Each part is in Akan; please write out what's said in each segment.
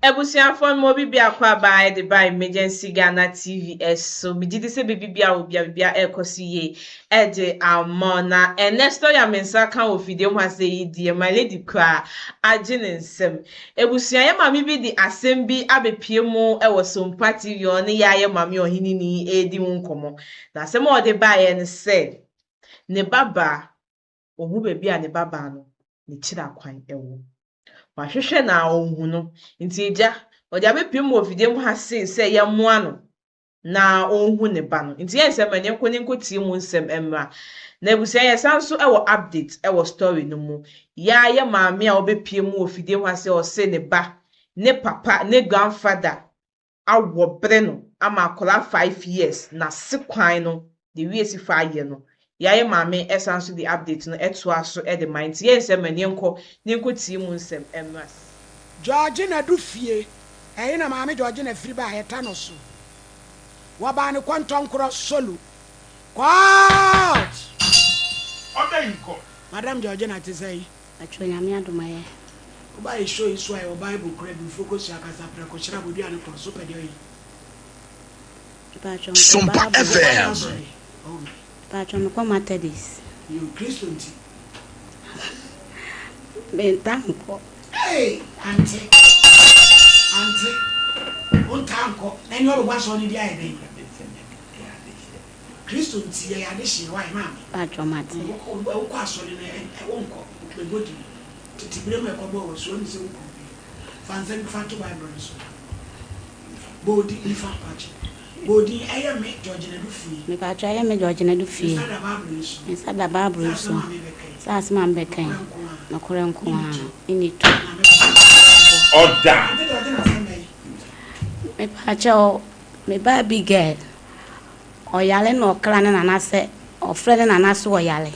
Ebusiafo mo bibia kwa by the by emergency Ghana TVS so me did say bibia obia ekosi ye de amona Ernesto ya mensa kan ofide ho ase yi die my lady kra agene nsem ebusia ye mami bi di asem bi abepie mu ewo Sompa TV on ya ye mami Oheneni edi nkomo na asem o de by en se ne baba ohu be bia ne baba no ne kira kwan ewo wahwehwe na ohunu no nti eja odi abepim mo fidiem ha se ye moa no na ohunu ne ba no nti yen se mane nkotie mu nsem emra na ebusia ye sanso e wo update e wo story no mu ya ye maame a obepiem mo fidiem ha se ne ba ne papa ne grandfather awo bre no ama akola 5 years na sekwan no the way si 5 year no ya ye maame esanso the update no eto aso e the mind yen se mane nkotie mu nsem emra George na du fie e na maame George na firi ba heta no so wa ba ne kwanton kro solo court Odenko Madam George na te say atwo nyame adomaye ba e show iso ayo Bible kra bi focus ya kasa pre ko chira bodu ane ko so pede yi Sompa FM patron ko matadis you Christian bentanko hey auntie untanko nani wo gba so ni dia e den Christian ti ya de shi wa mama patron mate wo kwa so ni e wonko be godi titibre me ko bo so ni se wo ko fanzen fanto Bible so bodi ifa patch bodi aya me George na du fie me patron aya me George na du fie insada Bible so sa se man be kan na kore nko ha ini tu Oda me patron me ba big girl oyale no kra ne nana se ofre ne nana so oyale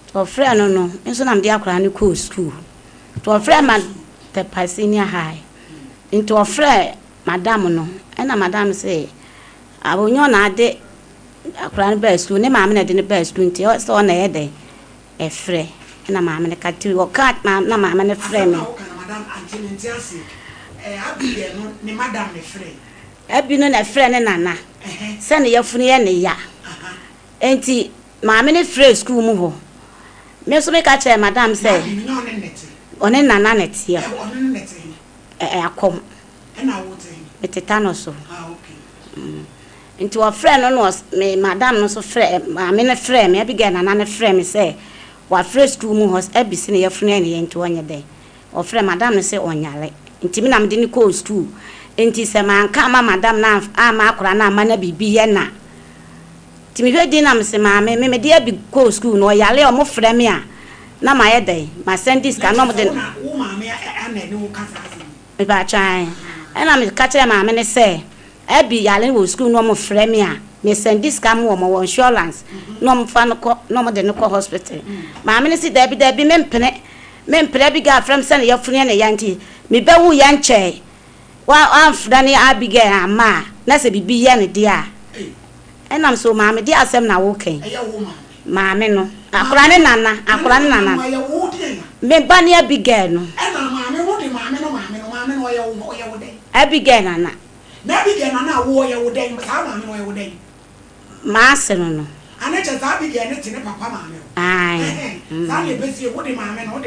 to ofre no no nso na mde akra ne ko school to ofre man the senior high into ofre madam no na madam say abonyo na ade akra ne ba school ne maame na de ne ba school nti so na ye de efre na maame ne kati o kat na maame ne frɛ me madam antinentiasi abi no ne madam ne frɛ abi no na frɛ ne nana se ne yafunu ye ne ya enti maame ne frɛ school mu ho me so me ka kyerɛ madam say one nana nete ya akom na wote meteta so okay enti wo frɛ no me madam no so frɛ maame ne frɛ me abi ga nana ne frɛ me say wa frɛ school mu ho abi se ne yafunu ye ne ye enti onye den o frɛ madam ne say onyale enti me na me de ne ko school enti se man ka ma madam na ama akora na ama na bibi ye na ti me hwedi na me se maame me de abi ko school no yale o mo frɛ me a na ma ye den ma send this ka no mo de wo maame ana ne wo kasa me ba chan na me ka kire maame ne say abi yale wo school no mo frɛ me a me send this ka mo mo insurance no mo fa no ko no mo de no ko hospital maame ne si da bi me mpene bi ga frɛ me se ne yafunu ne yanti me be wu ya nche wa amfrani Abigail ama na se bibi ye ne dia enam so maame dia asem na wo ken maame no akora ne nana me ba ne Abigail no maame wo de maame no oye wo den Abigail nana na Abigail nana wo oye wo den sa maame no oye wo den ma se no ana che sa Abigail ne tine papa maame ai sa le besi wo de maame no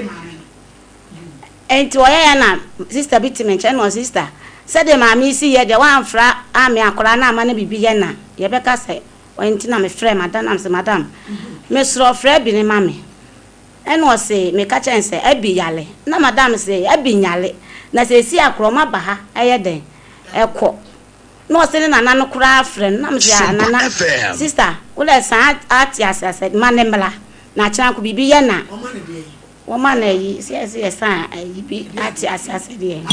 enti oye ya na sister bitimenche no sister said the mammy see ye the one fra ame akora na ama na bibi ye na ye beka say enti na me frɛ madam am say madam me sro frɛ bi ne mame eno say me ka chen say abi yale na madam say abi nyale na say si akora ma ba ha eye den ekɔ no say na nana no kura frɛ na me say nana sister wo le san ati asase manembla na kira ko bibi ye na woman yi si san yi bi ati asase de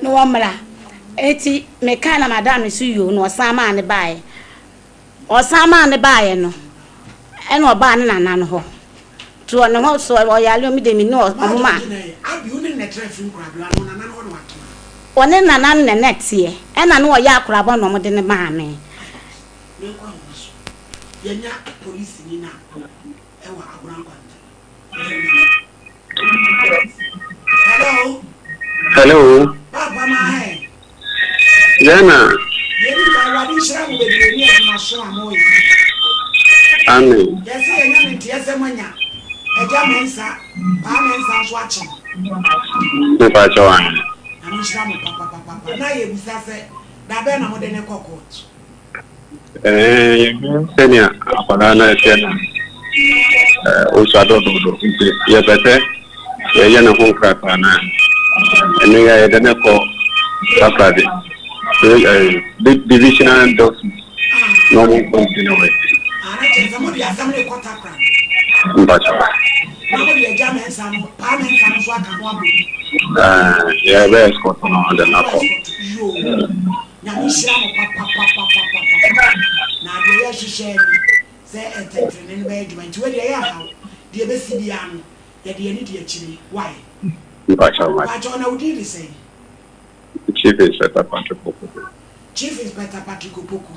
no wamra eti me kana madam su yo no osama ne bae no eno oba ne nana no ho to no ho so o yale mi de mi no omuma abi uni ne traffic nkura bi nana no no wato one nana ne netie ena no ya akura bo no mo de ne maame me kwa so yenya police ni na ewa aburan kwa Jana. Yeni kawadi shira mu bebre ni e ma so amoy. Amen. Yes e nya nti ese manya. Eja mensa, pa mensa so achi. Nipa chawan. Ami shira mu papa. Na ye bisa se da be na mo de ne court. Senior akwara na senior. Osado do. Ye bete. Ye na ho krata na. Ene ya de ne ko sakrade. Divisional doctors. No more continue with. Ana che mo di assembly court akra. Nipa chawan. Na mo di eja mensa no, pa mensa no so aka ho abodi. Yeah, very Scott on the knuckle. Nyami shira mo papa. Na de ye hihye ni se entertain ni be adwuma nti we de ye ha de be si bia no ye de ni de akiri why Nipa chawan. ba jo na udi de say Chief Inspector Patrick Opoku. Chief Inspector Patrick Opoku.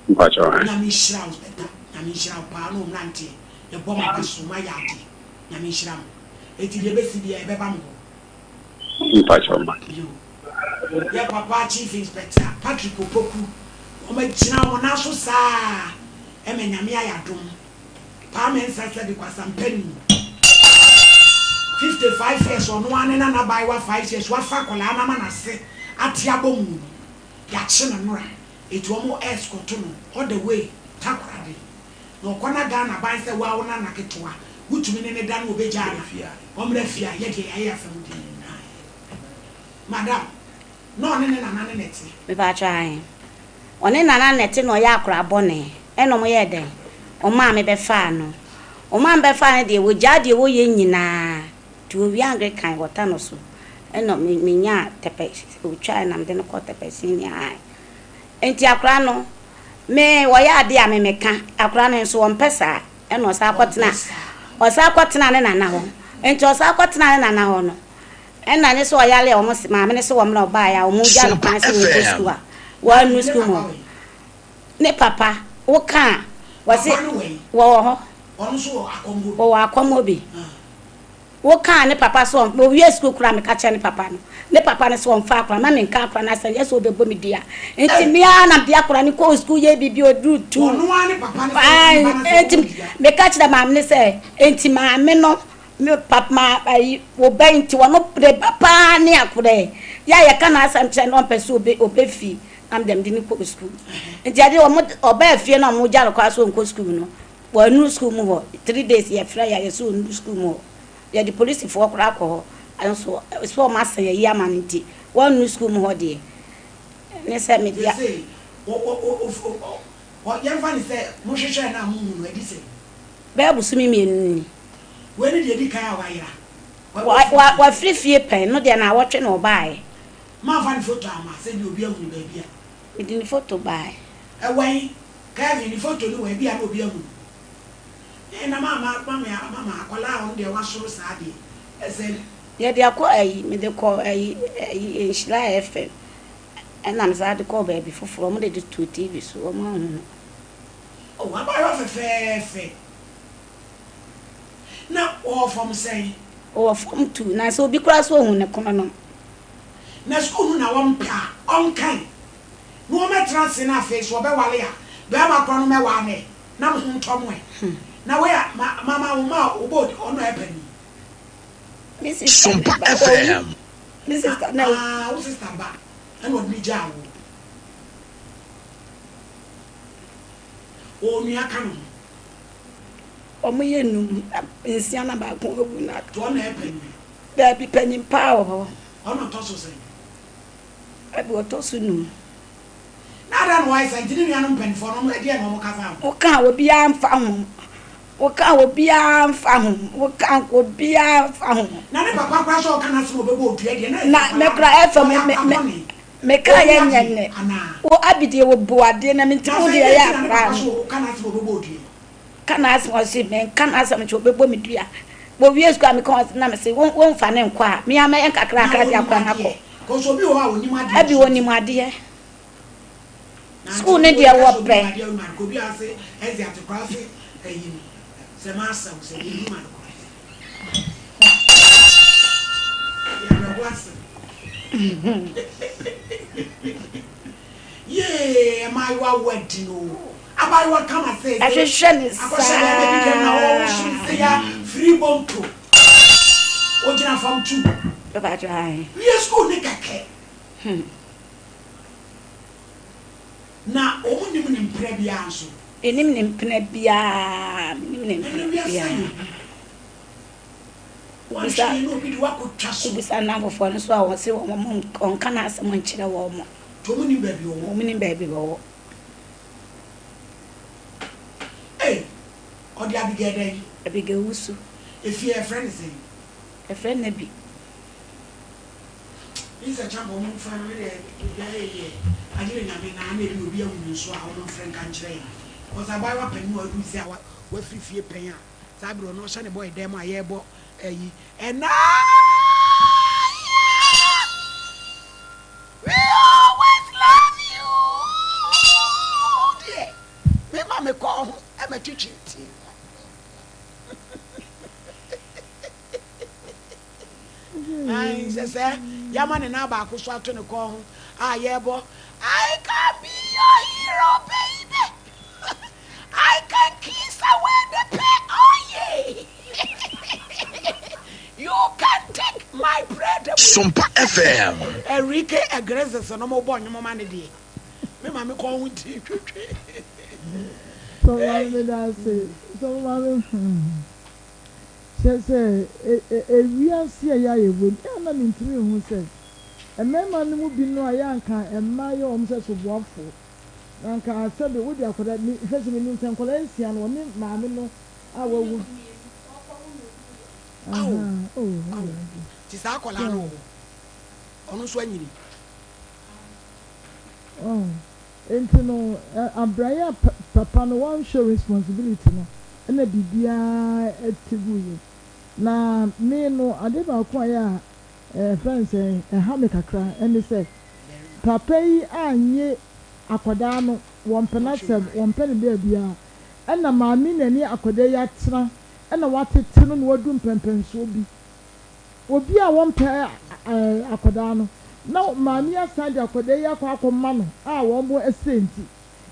Nipa chawan. Nyami shira mo beta nyami shira pa no mnante ye bom abaso ma ya ade nyami shira mo eti de be si bia e be ba mo Nipa chawan. ye papa Chief Inspector Patrick Opoku o ma gina mo na so saa e me nyame ayadom pa men sasa de kwasampani 55 years or no one na buy 5 years wa fa kola na ma na se atia bomu ya che na nora etu omo escort no all the way takrade no kona Ghana ban se wa wona na ketwa gutumi ne da na obeja na omra fia ye de aye afam di madam no ne na neti Me ba try. One na neti no ya akra bone. Eno mo ye den. O ma me be fa no. O ma be fa ne de wo ja de wo ye nyina. Tu wi angre kan wota no so. Eno me nya tepe o try na me de no ko tepe sin ai. Enti akra no me wo ya de a me meka. Akra no so won pesa. Eno sa kwotena. O sa kwotena ne na ho. Enti o sa kwotena ne na ho no. Ena ne so yale o mo ma me ne so wo mna oba ya o mu ja no kan se wo school a wa nu school mo ne papa wo kan wo se wo ho onu so akongo wo akomo bi wo kan ne papa so wo wi school kura me ka che ne papa no ne papa ne so on fa kura ma me nka kura na se yeso be bo mi dia enti me na dia kura ni ko school ye bibi odu tu onu wa ne papa ne enti me ka che da ma me se enti ma me no me papa ai wo benti wo no pre papa ne akure ya ya kana asam che no peso obe fi am dem di ni ko school nti ade wo oba fie na mo jalo kwa so nko school no wo nu school mu ho 3 days ya fra ya so nu school mu ya di police fo kora ko an so ma san ya ya manti wo nu school mu ho de ne se me dia wo yan fa ni se mo hwehwe na mo nu edi se be busumi me nu we ni de di kan wa ira wa free fie pen no de na wo twe no bae ma fa ni photo ama se di obi ahu ba bia me di ni photo bae e wen ka vi ni photo ni we bia na obi ahu e na mama akola on de wa soro sa de e se ye de akọ ayi me de ko ayi Oheneni FM na me za de ko ba bi foforo mo de 2 TV so o ma hu o wa ba yo fe na o from say o from 2 na so bi kura so hu ne kono no na school na won pa on kan no me trans na face wo be wale ya be ma kro no me wa ne na mo ntomo e na we mama wo ma obo ono e pani this is Sumpa FM this is na wo sister ba and what me ja wo o mi aka no o mo ye num ensia na ba ko obu na to na e pani da bi pani pa o ono to so say abi o to so num na da no why say jini nua no pani fo no e dia no mo ka fa o kan obi amfa ho o kan obi amfa ho o kan obi amfa ho na ne papa kwa so kan aso obebo odua dia na me kra efa me ka ye nyenne o abide wo boade na me ntimo de ya akra kan aso obebo odua kana asmo si me kana asmo cho bebo mi dua bo wies kwa me kon na me se won fa ne nkwa me ama en kakra akra dia kwa nako ko so bi o ha oni made abi woni made school ne dia wo pre ko bi ase ezi atukwa se eyin se ma sa se ni ma ko ya na wasa abaiwa wedding o abaiwa come say ahwehwe ne akose na baby girl na o so say ya free bonto o jina fam tu baba try we school ni kake na o nim ni mpre bia anso enim ne mpena bia bisa na bofo no so a wo se wo mo onka na asem nkyere wo mo to mu ni baby wo mo ni baby wo odi abigede abige wusu if you a friend say a friend na bi is a champ mo fa no de ajire na me na bi obi awu so a wo friend kan kire cause abai wa panu adu si a wa frifie pen a sabro no hye ne boy dem a ye bo ayi ena we always love you dear me mama call e ma twitwi ai sese yamane na ba ko so ato ne ko ho a ye bo I can be your hero baby I can kiss away the pain oh yeah you can take my bread away Sumpa FM Enrique aggressive no mo bo nyoma ne de me ma me ko ho ti twetwe so one me that say so one say we are see ya ye bo na me ntimi hu say emema no mu bi no ayanka emma ye om se so boafo nanka asabe wo dia koda ni fese me nim sen kola nsia no me maame no awawu ti sa kola no onu so anyiri enti no abraya papa no one show responsibility no na bibia etibuye na me no ade ba ko ya friends ha me kakra ene say papa yi anye akoda no won penasem won pen be bia ena maami nani akoda ya tena ena watete no wadu mpempenso bi obi a won pe akoda no na maami asande akoda ya kwa akoma no a won bo esenti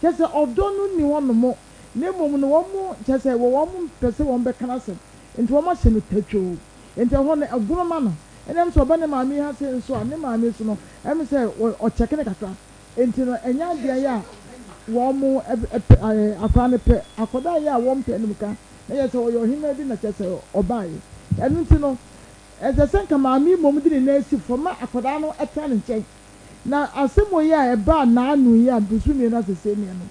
kese odo no ni won mo ne mom no won mo kese won mo pese won be kana sem enti won ma se no tatwo enti ho ne aguroma no enem so ba ne maami ha se nso a ne maami so no em se o cheke ne kakra enti no enya dia ya wo mu akwa ne pe akoda ya wo mpe ne muka na ye se wo yo hima bi na chese obaye enu nti no eze senka maami mom di ne nasi foma akoda no eta ne nchen na asemo ya eba na anu ya dusu mi na sese mi no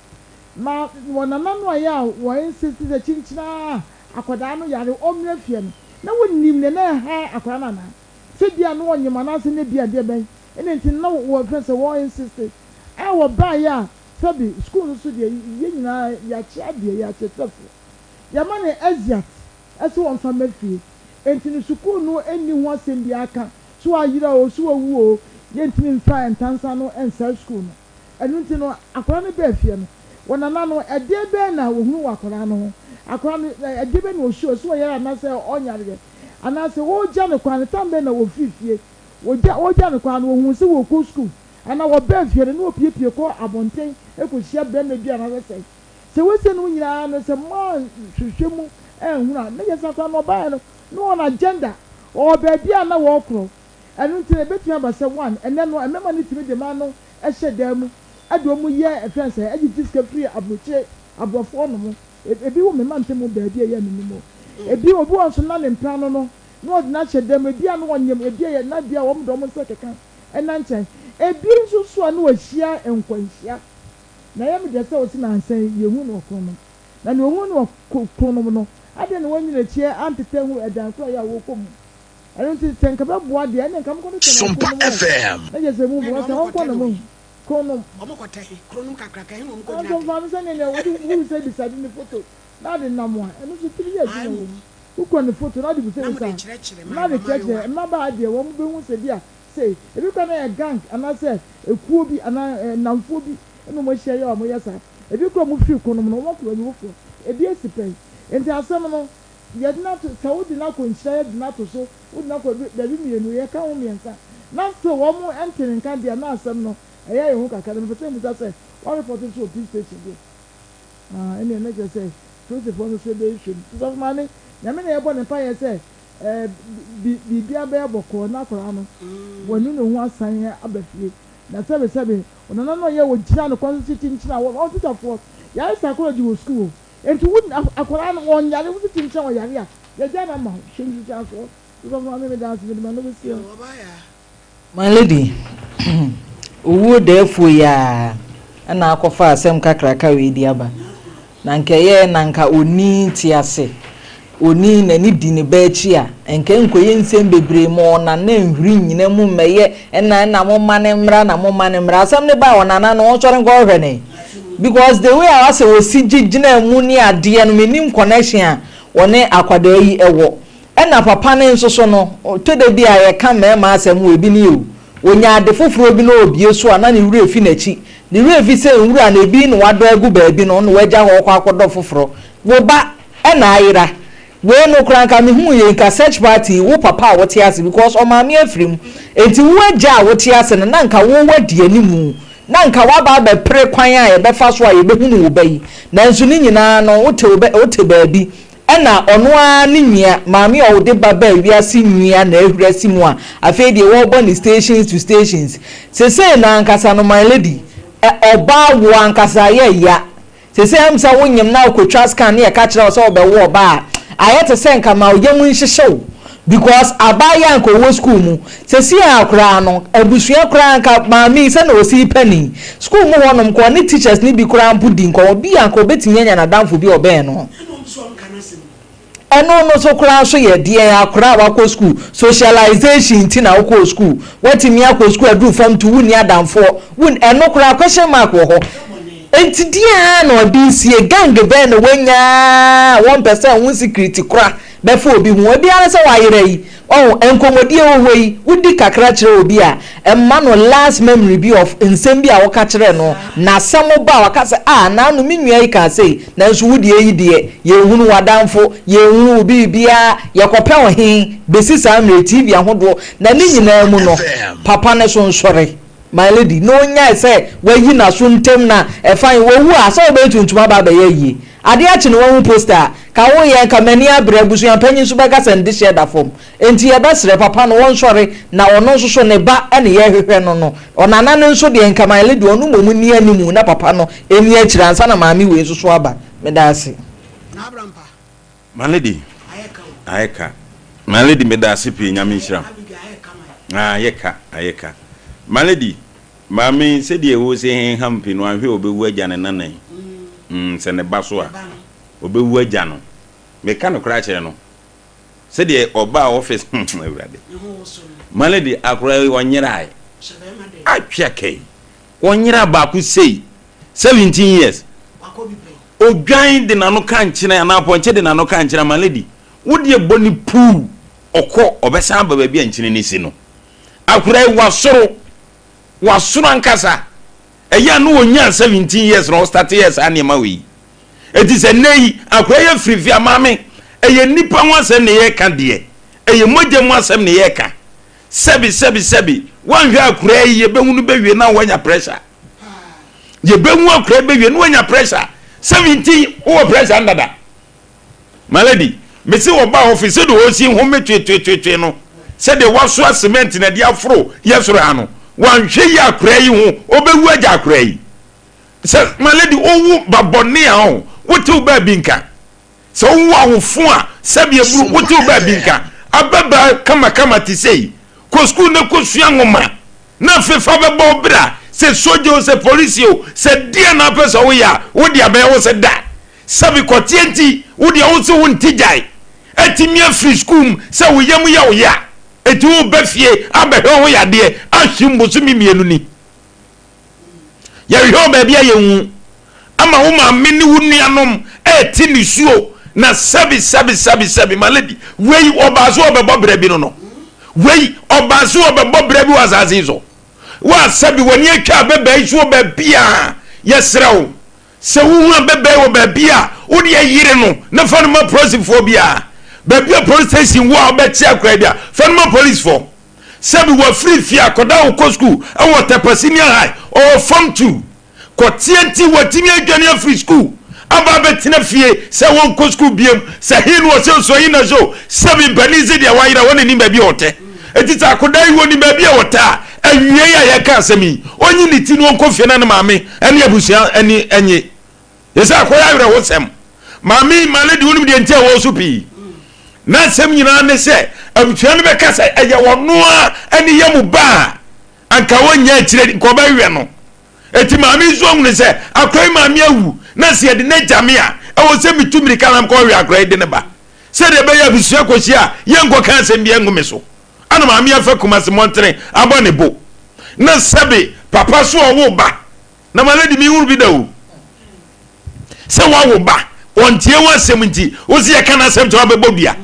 ma wona nanu ya wo insist ze chinchina akoda no yare omre fie no na wonnim ne na ha akoda na na se bia no wonyema na se ne bia de ben ene nti na wo pese wo insist wo ba ya sabi school so de ye nyina ya chia de ya chetafo ya mane aziat eso won fa mafie enti ni school no eni ho asem bia aka so ayira o so awu o ye ntini mfa entansa no ensa school no enu nti no akora ne ba afie no wona na no ede be na wo hu akora no akora no ede be na o show so yara na se onyare ana se wo ja ne kwan tambe na wo fifie wo ja ne kwan wo hu se wo ko school ana wo ba afie no opiepie ko abonten ekosia be na bia na se wo se no nyina no se mo hwehwemu ehuna na yesa kwa no ba no na agenda o ba bia na wo kro enu ntine betua ba se one ene no emema ni timi de ma no ehye damu ado mu ye friends e diska free abroche abrofo no mo ebi wo mema ntemu ba bia ye nini mo ebi obi won so na ne mpran no no na hye damu bia no wonyem ebi ye na bia wo mdo mo se keka ena nchen ebi nso so na wahia enkwanhia na yam de se o si na ansan ye hu no kono na ne hu no kono no ade ne wanyina chie antete hu edan so ya wo kom enu ti tenka ba boa de ene kam kono tena Sumpa FM na je se mu bo se hon kono mu kono omo ko tahi kronum kakra kan mo ko ado fam se ne wo di se bi sa di ne photo na de namo a enu so ti ye di wo ku ko ne photo na di bi se sa na de cheche ma ba de wo mu be hu se dia say ebi kwa na gang ana say ekuo bi ana namfo bi eno mo hye ya o mo yesa ebi kwa mu fi kono no mo ko mu fo ebi esipen enti asem no ye na to saudi na ko nchira ye na to so udi na ko da bi mienu ye ka ho miensa na so wo mo entene kan dia na asem no ɛyɛ yɛn ho kakra no pɛtɛ mu sa sɛ wɔn report nso police station bi ɛna ɛna kyerɛ sɛ polisifoɔ no so bɛyɛ hwɛ mu sɔfo maa ne nyame na yɛbɔ ne mpa yɛ sɛ biribi abɛyɛ bɔkɔɔ n'akɔla no wɔn ne ho asan aba fie na sɛbesɛbe ɔnana no yɛ wɔ gyina no kɔnsiti nkyɛn a wɔn ɔtutafoɔ yɛayɛ psychology wɔ school nti wo akɔla no wɔn yare wo titi nkyɛn wɔ yare a yɛgya na ma hwɛ nkyɛn so sɔfo maa mi da ase bi ma no bɛ si my lady owo defo ya na akɔfa asɛm kakraka we di aba na nkɛyɛ na nka oni ti ase oni na ni di ne baachi a enka nkoye nsɛm bebre mo na na nhwiri nyina mu mɛyɛ na mo ma ne mra na mo ma ne mra asɛm ne ba wona na no wɔsɔre nkɔ hwɛ ne because the way I was osi gigina mu ni ade no menim connection a wɔne akwada yi ɛwɔ ɛna papa ne nso so no to de bi a yɛ ka mɛma asɛm wo bi ne o onya ade foforo bi na obie so ana ne wura efi nachi ne wura efi se wura na ebi no wado agu baabi no no wagya ho kwa akodo foforo wo ba ɛna ayira we no kranka me hu ye nka search party wo papa wo te ase because o ma me afrim enti wo agya wo te ase na nka wo wadi animu na nka wa ba be pre kwan a ye be fa so a ye be hu no wo bayi na nso ni nyina no wo te baabi ɛna ɔno a ne nwia maami a ɔde baba wiase nwia na ehura si mu a afei de wo bɔ ne stations to stations sese na ankasa no my lady ɔba wo ankasa ye ya sese am sa wonyem na okotwa scan ne ka kyerɛ so ɔbɛwo ɔba a ayete sɛ nka ma oyemu nhyehyɛw because abaya nko wo school mu sese akora no abusua kora nka maami sɛ na osi pani school mu wonom ko ne teachers ne bi kora mpudi nko obi anka obetinya nya na danfo bi ɔbɛn no eno no so kura so ye de akura wa school socialization ti na wo school what me akọ school adu form to wuni adamfo wun eno kura question mark wo ho enti dia na odi sie gang be na wanya 1% won security kura be fo obi hu obi ara se wa yere yi enkomodi wo yi wudi kakra kire obi a emma no last memory be of nsem bi a wo ka kire no na samo ba wa ka se na no minua yi ka se na nso wudi yi de ye hunu wadamfo ye hunu obi bia ye kopɛ ohin besi samre tv ahodo na ni nyina mu no papa ne so nsɔre my lady no nya se wayi na so ntem na efan wo wu a so be tuntuma ba ba ye ade a chine wo poster ka wo ye ka mani abre busu ya panyin so bega send share da form enti ye besre papa no won sɔre na ono so so ne ba ene ye hwehwɛ no onana ne nso de nka my lady onu momu ni animu na papa no eni akira ansa na maami we so so aba me da ase na abrampa my lady ayeka my lady me da ase pe nyame nhira ayeka my lady maami se de wo se hampi no ahwe obewu agya ne nanan se ne ba so a obewu agya no me ka no kra kire no se de oba office awurade my lady akora wonyera ai atwa kai wonyera ba ku sei 17 years odwan de nano kan kire na aponche de nano kan kire my lady wodi eboni pu okọ obesa ba bia nkine ni si no akora wasoro ankasa eya no wonya 17 years no start years anema we eti se nei akora ye frifia mame eye nipa nwase ne ye ka de eye mogye mu asem ne ye ka sebi wan hwe akora ye behunu bewie na wanya pressure ye behu akora bewie na wanya pressure 17 wo pressure ndada my lady me se wo ba office do osi ho metwetwetwe no se de waso cement na de afro yesoro ano wan hwe ya akora yi ho obewu agya akora yi se my lady owu babone a ho wotu ba binka se owu ahofo a se bia buru wotu ba binka ababa kama ti sei ko school na ko sua ngoma na fefa bebo bra se sojo se police o se dia na pesa wo ya wo dia be wo se da sabi ko tienti wo dia wo se wo ntijai etimia free school se wo yam ya wo ya eti wo ba fie abehwe wo ya de ahimbo so mimienu ni ya hwe ba bia ye hu ama wo ma meni wo nuanom eti ni suo na sabi my lady wey obazo obebo bra bi no wey obazo obebo bra bi wazazi zo wa sabi wani atwa beba isu ba bia yesrew se wo hu beba wo ba bia wo de yire no na fa no ma police bia police station wo obeti akra bia fa no ma police for Sebi wa free fia koda wo ko school e wo tepasinian high or form 2 ko tienti watimi adwane free school aba betina fie se won ko school biem se hin wo se so yin na so sebi banize dia wa yira woni ba bi ote etita koda yi woni ba bi wota awie ya ka asemi onyi ni ti no ko fie na maame ene abusia ene enye yesa akoya yira wo sem maame maledi woni de ntia wo so pi na sem nyina ne se abutua no be kasa eye wono a ene yamu ba anka wonya akire ko ba wi no eti maame zo hu ne se akoy maame awu na se de ne jame a e wo se mitumiri kanam ko wi akoy de ne ba se de be ya abusua kosi a yenko kan se bia ngume so ana maame afa kumase montre abone bo na sabe papa so wo ba na maledi mi huru bi dawo se wo ba ontie wa semunti wo se ya kana sem to abebodua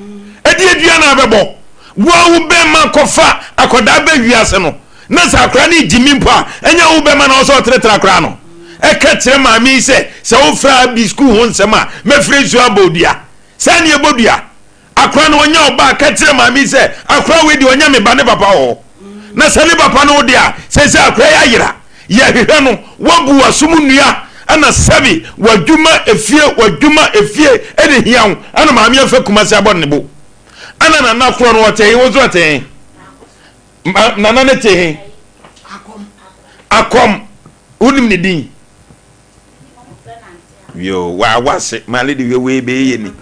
edi edua na abebo wo be ma kofa akoda be wiase no na sakra ni jimimpo a enya wo be ma na so tretra akra no e ka kire maami se wo fra bi school ho nsem a me free so abodua se ne abodua akra no onya oba ka kire maami se akra we di onya me ba ne papa ho na se ne papa no dia se akra ya yira ye hwehwe no wabu asum nua ana sabi wadwuma efie ene hiawo ana maami afa kumase abon ne bo ana na kro no wote wo zo te nana ne te akom unim ne din yo wa wase mali di we be ye ni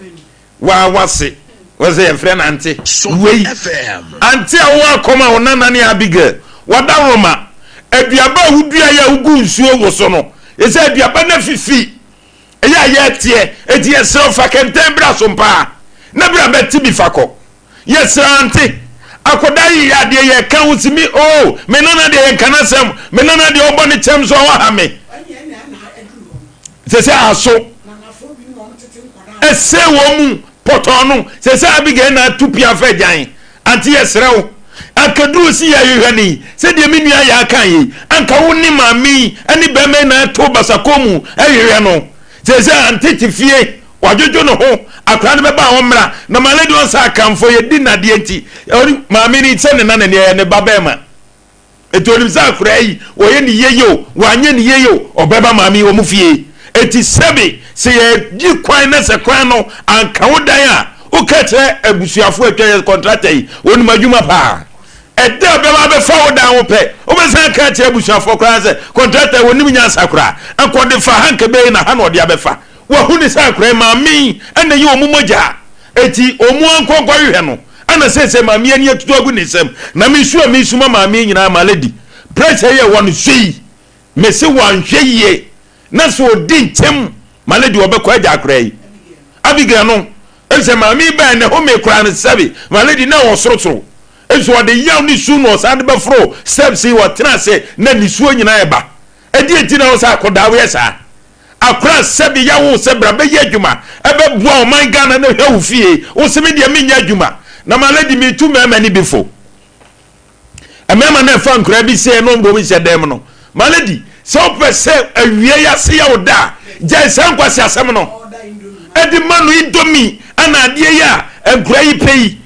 wa wase was a friend auntie we FM auntie wa akoma onana ne abigail wada roma aduaba wudua ya ugu nsuo wo so no ese aduaba na fifi eya ye tie eti eselfa kenten bra so mpa na bra beti bi fako yes auntie akodai ya de ye kan wutimi oh menana de ye kanasem menana de oboni chem so wa ha me sese aso ese wo mu potonu sese abige na tupia fa jan anti yesrew akadu si ya yehani se de menua ya kan yi anka woni mami ani be me na to basakomu ayehwe no sese anti tifie wajojo no ho akra ne beba ho mra na maledi on sa kanfo ye di na de enti mami ni tse ne na ne ne babema etoni za akra yi oye ni yeyo wanye ni yeyo obeba mami wo mufie eti sebe se ye di kwan na se kwan no anka wodan a o ka kire abusuafo atwa contractor yi woni madwuma pa edda beba be fa wodan wo pe o be san ka kire abusuafo kran se contractor woni nya sakura akode fa hanka be na ha no de abefa wa huni sakura mami ene yi omumoja eti omu ankonkwa hwe no ana sese mami ani atutu agu ne sem na mi suma mami nyina maledi pressure ye won hwei mesi wan hweye na so din tem maledi obekwa aja akra yi abigra no ese mami ba ne ho me kra ne sabi maledi na wo sorotoro eso de yaw ni su no sa de be fro steps yi wo tena se na ni su nyina eba edi eti na wo sa akoda we sa akra sabi yawo se bra be ye adwuma ebe bua o man Ghana na hwe wo fie wo se me de me nya adwuma na maledi mi tu mema ni befo amema na fa nkura bi se no mbo bi se dem no maledi so pese awie ya se ya oda je se nkwase asem no edi manu indomi ana ade ya nkura yi pei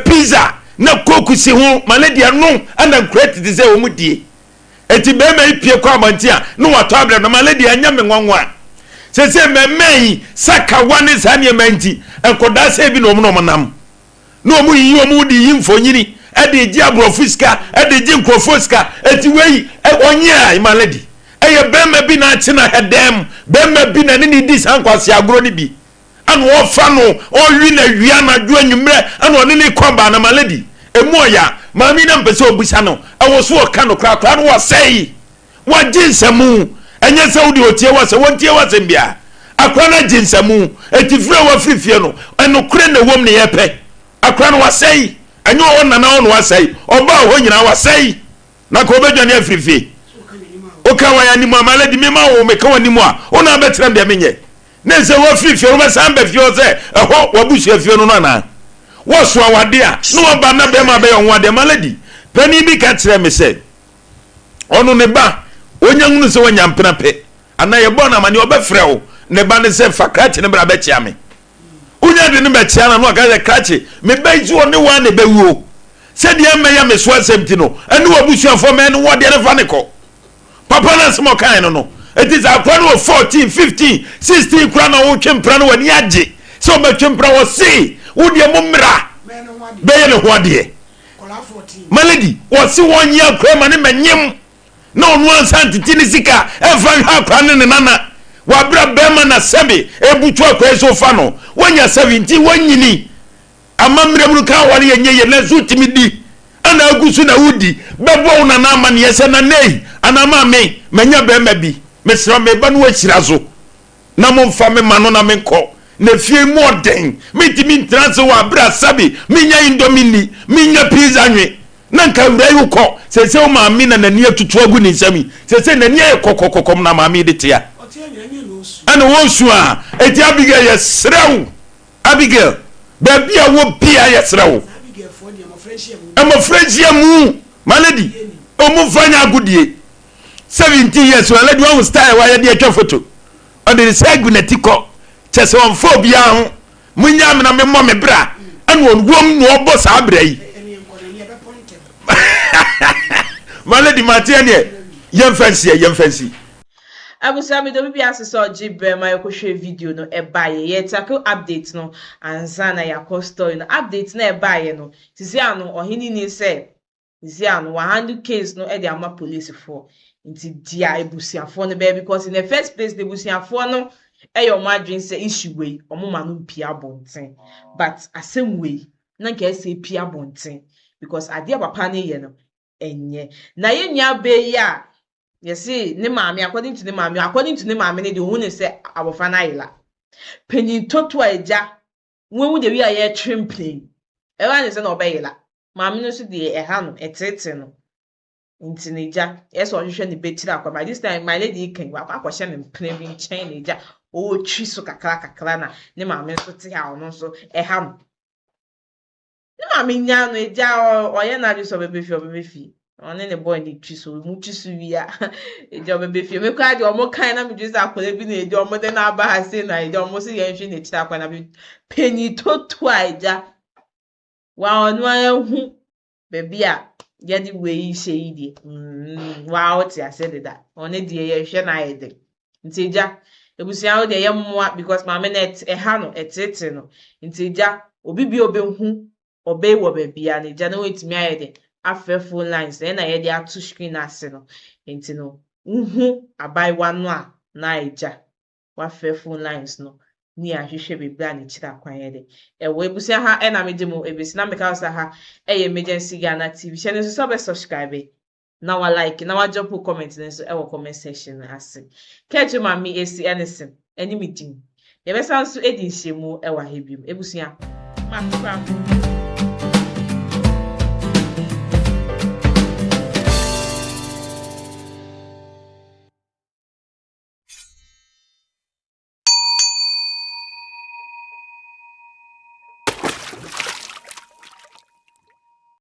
pizza na koku si ho maledi anu ana nkura ti ze wo mudie eti be me pie kwa amantia no wato abre no maledi anya me nwanwa se memei saka wane sane manti enkoda se bi no mo nam no mu yi omu di yimfo nyini ade ji abrofiska ade ji nkrofoska eti wei onye imaledi eye bema bi na china hedem bema bi na ni di sankwase agro ni bi anu ofa no owi na wia na dwo anwumre anu oni ni kwamba na maledi emu oya mami na mpese obusa no awoso oka no kra no wasei wa jinsemu enye se wodi otie wase wontie wase mbia akra na jinsemu etifre wa frifie no eno kure na wom ne yepe akra no wasei enye wo na na wo wasei oba ho nyina wasei na ko bedwane afrifie oka wa ya ni mu amaledi mema wo meka wani mu a ona betra mbia menye na se wo frifie wo be samba fie o se eho wabusu afie no na wo so awade a no oba na be ma be yon wade maledi pani bi ka kire me se onu ne ba onya ngunu se wanya mpena pe ana ye bona mani obefre wo ne ba ne se fakrachi ne bra be chiame unya de ne be chiana no aka ye krachi me be ju one wa ne be wuo said the Maya Miss Wasemtino, and who abusia for men what the Vanico. Papa and small kind no. It is a plan of 14, 15, 16 crown of Chimprano and Yaji. So much Chimpra was see, would your mumra? Bayan what dear? Malady was see 1 year craman and yim. No one santi tinisika, every half and another. Wabra Berman a Sabi, Ebutua Queso Fano, when you're 70, when you need. A mamma wali and ye lezutimidi, and a gusuna woody, Babo Nanaman, yes and a nay, and a mammy, Manya Bemebi, Mr. Mebanwe Chirazo, Namon Fame Manona Menko, ne few more dang, meeting Transoa Bra Sabi, Minya Indomini, Minya Pizanwe, Nanka Rayuko, says so my min and near to Twaguni Sami, says in the near Coco Comna Mamidia. And Wonsua, a Abigail, yes, Abigail. Baby, I will be a yes, I'm a French, my lady. Oh, Mufanya good ye. 17 years, well, let one style while you're a photo. On the Sagunetico, just on phobia, Munyam and a mamma bra, and one woman no boss abre. My lady Martinia, young fancy. I was saying, the baby as saw Jibber, my video no a buy yet tackle updates no and Zana ya costo no updates na buy no. Tiziano or Oheneni said, Tiziano 100 case no e ama police for into dia ebusiafo no baby because in the first place the ebusiafo no your margin say issue way or mama no pia bonten but asem way na nke say pia bonten because ade papa ne ye no enye na ye nya be ya. Yes, see, ne mommy, according to the mommy, the woman say our fanila. Penny toto eja, when would we are trim plane? Evan is an obeyla. Mammy no see the ham, etc. Intinija, yes, or you should debate it by this time. My lady can walk up question and playing chain. Oh, chisuka clana, ne mammy, so how no so a ham. Ne mammy, now, no, ja or you're not just of a baby fee. On any boy need chisu, muchisu ya. A job a bit. Me cried your more kind of just after living a job more than Abba has seen. I don't most see anything it's up when I be penny to twice. Wow, no, baby, get the way you say it. Wow, I said that. On a dear, shan I did. Intija, it was out there more because my minute a hano, etc. Intija, obi obey what baby and it generates me. After phone lines, then I had the two screen arsenal. Ain't no. I buy one more. Naija. What fair phone lines no. Near she should be blind chita quiet. A way to say her enemy demo, a Islamic house her a emergency Ghana TV channel to subscribe. Now I like now I drop a comment in our comment section. I say, catch your mommy AC anything, any meeting. The best answer Eddie Shemo, Ewa Hebium, Ebusia.